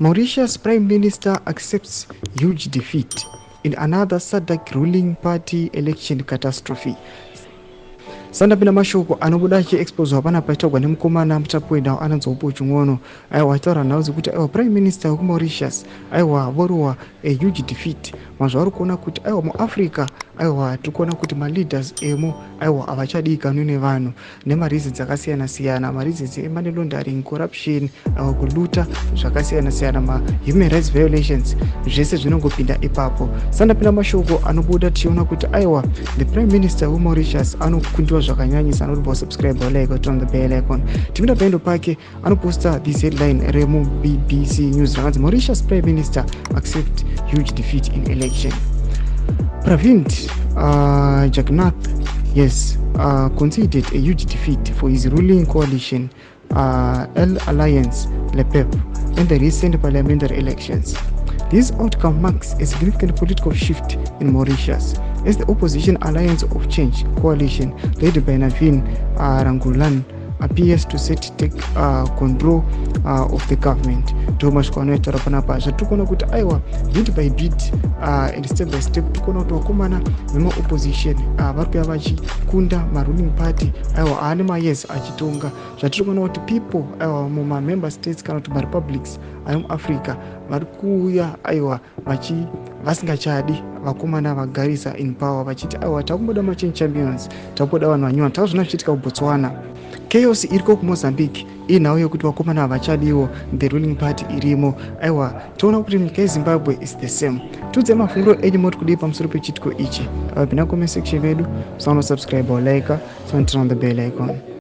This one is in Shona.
Mauritius Prime Minister accepts huge defeat in another Sabc ruling party election catastrophe. Sandapinda mashoko anobuda achiexpose hapana paitagwa nemukomana mutapoenda ananzi upochu ng'ono aiwa achitaura nhau kuti aiwa prime minister wekumauritius aiwa vorowa a huge defeat mazvavari kuona kuti aiwa muafrica aiwa tiri kuona kuti maleaders emo aiwa havachadikanwi nevanhu nemareasons akasiyana siyana, mareasons emoney laundering, corruption, aiwa kuluta zvakasiyana siyana, mahuman rights violations zvese zvinongopinda ipapo. Sandapinda mashoko anobuda tichiona kuti aiwa the prime minister wemauritius anokundiwa zvakanyanyisa. Anoti subscribe like turn the bell icon. Timida paendo pake anoposta this headline remu BBC News rakanzi Mauritius Prime Minister accept huge defeat in election. Pravind Jagannath, yes, conceded a huge defeat for his ruling coalition, Alliance LePep, in the recent parliamentary elections. This outcome marks a significant political shift in Mauritius, as the opposition Alliance of Change coalition, led by Navin Rangulan, appears to take control of the government. Thomas Kwanoetara panapa zvatikona kuti aiwa bit by bit and step by step tikona kuti vakomana vema opposition vari kuya vachikunda maruling party aiwa aane mayes achitonga. Zvatirikuona kuti people aiwa mumamember states kana kuti marepublics ari muafrica vari kuuya aiwa vasingachadi vakomana vagarisa in power vachiti aiwa takumboda machange champions, takumboda vanhu vanyuwana. Takazvina zvichiitika kuBotswana. Chaos iriko kuMozambique inhau yekuti vakomana havachadiwo the ruling party irimo. Aiwa toona kuti nyika yeZimbabwe is the same. Tudze mafunguro enyu moti kudii pamusoro pechitiko ichi. Pinda comment section vedu, subscribe or like, turn on the bell icon.